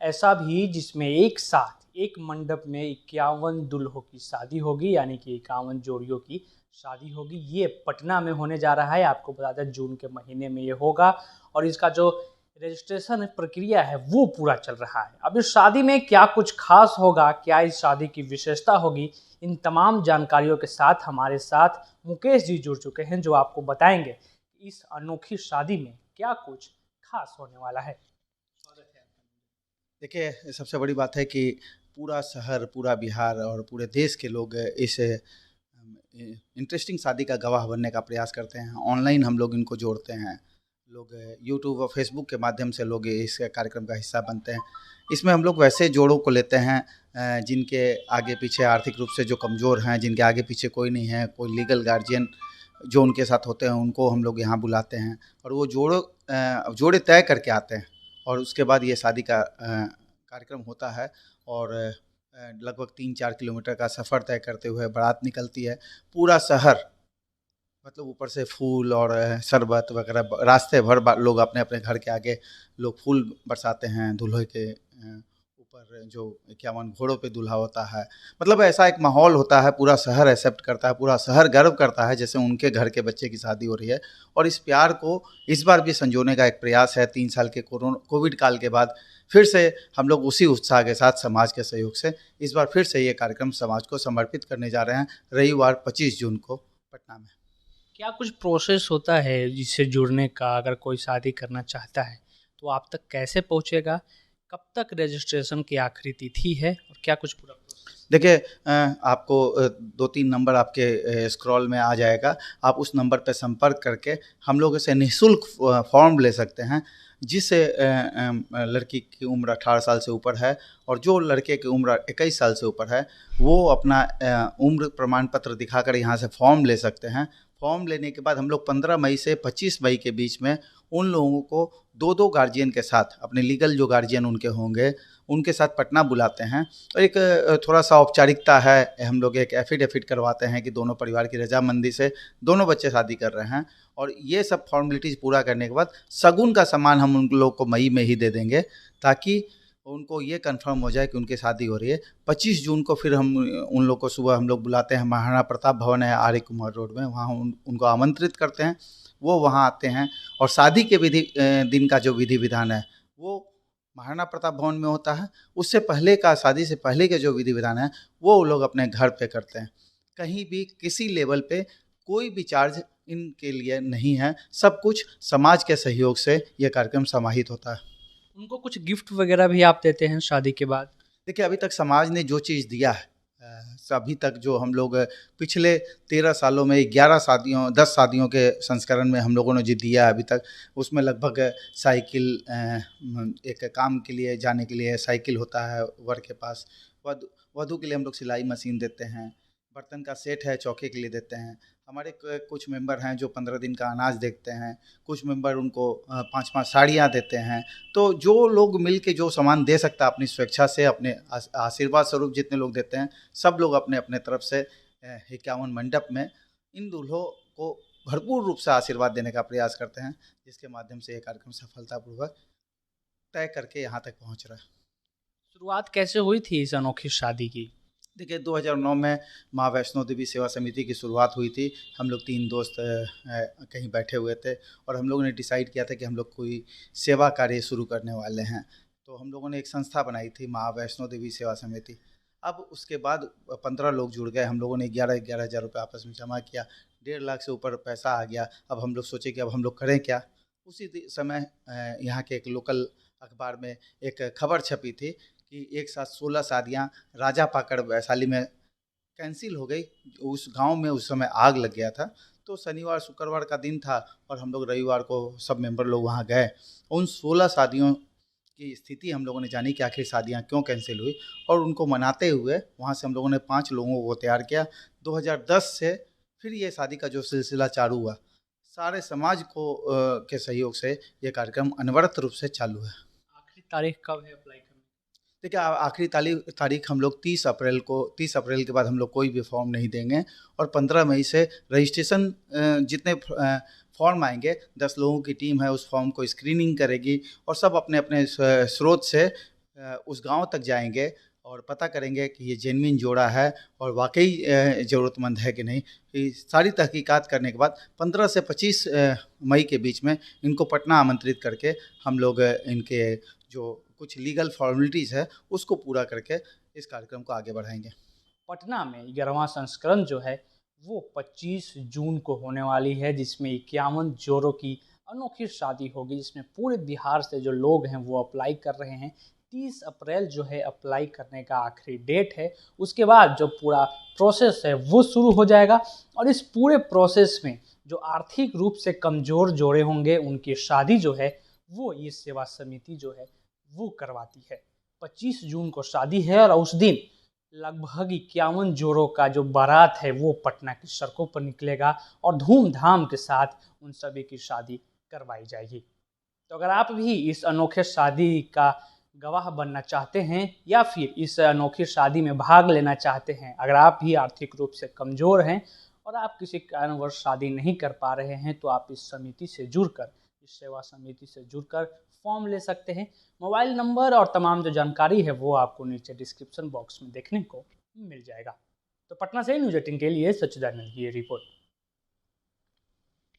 ऐसा भी जिसमें एक साथ एक मंडप में 51 दुल्हों की शादी होगी, यानी कि 51 जोड़ियों की शादी होगी। ये पटना में होने जा रहा है। आपको बता दें जून के महीने में ये होगा और इसका जो रजिस्ट्रेशन प्रक्रिया है वो पूरा चल रहा है। अब इस शादी में क्या कुछ खास होगा, क्या इस शादी की विशेषता होगी, इन तमाम जानकारियों के साथ हमारे साथ मुकेश जी जुड़ चुके हैं, जो आपको बताएंगे इस अनोखी शादी में क्या कुछ खास होने वाला है। देखिए, सबसे बड़ी बात है कि पूरा शहर, पूरा बिहार और पूरे देश के लोग इस इंटरेस्टिंग शादी का गवाह बनने का प्रयास करते हैं। ऑनलाइन हम लोग इनको जोड़ते हैं, लोग यूट्यूब और फेसबुक के माध्यम से लोग इस कार्यक्रम का हिस्सा बनते हैं। इसमें हम लोग वैसे जोड़ों को लेते हैं जिनके आगे पीछे आर्थिक रूप से जो कमज़ोर हैं, जिनके आगे पीछे कोई नहीं है, कोई लीगल गार्जियन जो उनके साथ होते हैं, उनको हम लोग यहाँ बुलाते हैं और वो जोड़े तय करके आते हैं और उसके बाद ये शादी का कार्यक्रम होता है। और लगभग 3-4 किलोमीटर का सफ़र तय करते हुए बारात निकलती है। पूरा शहर, मतलब ऊपर से फूल और शरबत वगैरह, रास्ते भर लोग अपने अपने घर के आगे लोग फूल बरसाते हैं। दूल्हे के ऊपर जो 51 घोड़ों पे दूल्हा होता है, मतलब ऐसा एक माहौल होता है। पूरा शहर एक्सेप्ट करता है, पूरा शहर गर्व करता है जैसे उनके घर के बच्चे की शादी हो रही है। और इस प्यार को इस बार भी संजोने का एक प्रयास है। 3 साल के कोविड काल के बाद फिर से हम लोग उसी उत्साह के साथ समाज के सहयोग से इस बार फिर से ये कार्यक्रम समाज को समर्पित करने जा रहे हैं, रविवार 25 जून को पटना में। क्या कुछ प्रोसेस होता है जिससे जुड़ने का? अगर कोई शादी करना चाहता है तो आप तक कैसे पहुंचेगा? कब तक रजिस्ट्रेशन की आखिरी तिथि है और क्या कुछ पूरा प्रोसेस? देखिए, आपको 2-3 नंबर आपके स्क्रॉल में आ जाएगा। आप उस नंबर पर संपर्क करके हम लोगों से निःशुल्क फॉर्म ले सकते हैं। जिस लड़की की उम्र 18 साल से ऊपर है और जो लड़के की उम्र 21 साल से ऊपर है, वो अपना उम्र प्रमाण पत्र दिखाकर यहाँ से फॉर्म ले सकते हैं। फॉर्म लेने के बाद हम लोग 15 मई से 25 मई के बीच में उन लोगों को 2-2 गार्जियन के साथ, अपने लीगल जो गार्जियन उनके होंगे उनके साथ पटना बुलाते हैं। और एक थोड़ा सा औपचारिकता है, हम लोग एक एफिडेविट करवाते हैं कि दोनों परिवार की रजामंदी से दोनों बच्चे शादी कर रहे हैं। और ये सब फॉर्मेलिटीज़ पूरा करने के बाद शगुन का सामान हम उन लोग को मई में ही दे देंगे, ताकि उनको ये कंफर्म हो जाए कि उनकी शादी हो रही है। 25 जून को फिर हम उन लोग को सुबह हम लोग बुलाते हैं। महाराणा प्रताप भवन है आर्य कुमार रोड में, वहाँ उनको आमंत्रित करते हैं। वो वहाँ आते हैं और शादी के दिन का जो विधि विधान है वो महाराणा प्रताप भवन में होता है। उससे पहले का, शादी से पहले के जो विधि विधान है वो लोग अपने घर पे करते हैं। कहीं भी किसी लेवल पे कोई भी चार्ज इनके लिए नहीं है। सब कुछ समाज के सहयोग से ये कार्यक्रम समाहित होता है। उनको कुछ गिफ्ट वगैरह भी आप देते हैं शादी के बाद? देखिए, अभी तक समाज ने जो चीज़ दिया है, अभी तक जो हम लोग पिछले 13 सालों में 10 शादियों के संस्करण में हम लोगों ने जो दिया है अभी तक, उसमें लगभग साइकिल, एक काम के लिए जाने के लिए साइकिल होता है वर के पास। वधू के लिए हम लोग सिलाई मशीन देते हैं। बर्तन का सेट है, चौके के लिए देते हैं। हमारे कुछ मेंबर हैं जो 15 दिन का अनाज देते हैं। कुछ मेंबर उनको 5-5 साड़ियाँ देते हैं। तो जो लोग मिल के जो सामान दे सकता है अपनी स्वेच्छा से, अपने आशीर्वाद स्वरूप जितने लोग देते हैं, सब लोग अपने अपने तरफ से 51 मंडप में इन दूल्हों को भरपूर रूप से आशीर्वाद देने का प्रयास करते हैं, जिसके माध्यम से ये कार्यक्रम सफलतापूर्वक तय करके यहाँ तक पहुँच रहा है। शुरुआत कैसे हुई थी इस अनोखी शादी की? देखिए, 2009 में माँ वैष्णो देवी सेवा समिति की शुरुआत हुई थी। हम लोग 3 दोस्त कहीं बैठे हुए थे और हम लोगों ने डिसाइड किया था कि हम लोग कोई सेवा कार्य शुरू करने वाले हैं। तो हम लोगों ने एक संस्था बनाई थी, माँ वैष्णो देवी सेवा समिति। अब उसके बाद 15 लोग जुड़ गए। हम लोगों ने 11-11 हज़ार रुपये आपस में जमा किया। 1.5 लाख से ऊपर पैसा आ गया। अब हम लोग सोचे कि अब हम लोग करें क्या। उसी समय यहाँ के एक लोकल अखबार में एक खबर छपी थी कि एक साथ 16 शादियाँ राजा पाकड़ वैशाली में कैंसिल हो गई। उस गांव में उस समय आग लग गया था। तो शनिवार शुक्रवार का दिन था और हम लोग रविवार को सब मेंबर लोग वहां गए। उन 16 शादियों की स्थिति हम लोगों ने जानी कि आखिर शादियां क्यों कैंसिल हुई, और उनको मनाते हुए वहां से हम लोगों ने 5 लोगों को तैयार किया। 2010 से फिर ये शादी का जो सिलसिला चालू हुआ, सारे समाज को के सहयोग से ये कार्यक्रम अनवरत रूप से चालू है। आखिरी तारीख कब है अप्लाई करने? देखिए, आखिरी तारीख हम लोग 30 अप्रैल के बाद हम लोग कोई भी फॉर्म नहीं देंगे। और 15 मई से रजिस्ट्रेशन, जितने फॉर्म आएंगे, 10 लोगों की टीम है, उस फॉर्म को स्क्रीनिंग करेगी और सब अपने अपने स्रोत से उस गांव तक जाएंगे और पता करेंगे कि ये जेन्युइन जोड़ा है और वाकई ज़रूरतमंद है कि नहीं। ये सारी तहकीकात करने के बाद 15 से 25 मई के बीच में इनको पटना आमंत्रित करके हम लोग इनके जो कुछ लीगल फॉर्मेलिटीज़ है उसको पूरा करके इस कार्यक्रम को आगे बढ़ाएंगे। पटना में 11वां संस्करण जो है वो 25 जून को होने वाली है, जिसमें 51 जोड़ों की अनोखी शादी होगी, जिसमें पूरे बिहार से जो लोग हैं वो अप्लाई कर रहे हैं। 30 अप्रैल जो है अप्लाई करने का आखिरी डेट है। उसके बाद जो पूरा प्रोसेस है वो शुरू हो जाएगा और इस पूरे प्रोसेस में जो आर्थिक रूप से कमज़ोर जोड़े होंगे उनकी शादी जो है वो ये सेवा समिति जो है वो करवाती है। 25 जून को शादी है और उस दिन लगभग 51 जोड़ों का जो बारात है वो पटना की सड़कों पर निकलेगा और धूमधाम के साथ उन सभी की शादी करवाई जाएगी। तो अगर आप भी इस अनोखे शादी का गवाह बनना चाहते हैं या फिर इस अनोखी शादी में भाग लेना चाहते हैं, अगर आप भी आर्थिक रूप से कमज़ोर हैं और आप किसी कारणवश शादी नहीं कर पा रहे हैं, तो आप इस समिति से जुड़कर, इस सेवा समिति से जुड़कर फॉर्म ले सकते हैं। मोबाइल नंबर और तमाम जो जानकारी है वो आपको नीचे डिस्क्रिप्शन बॉक्स में देखने को मिल जाएगा। तो पटना से न्यूज़ 18 के लिए सच्चिदानंद की ये रिपोर्ट।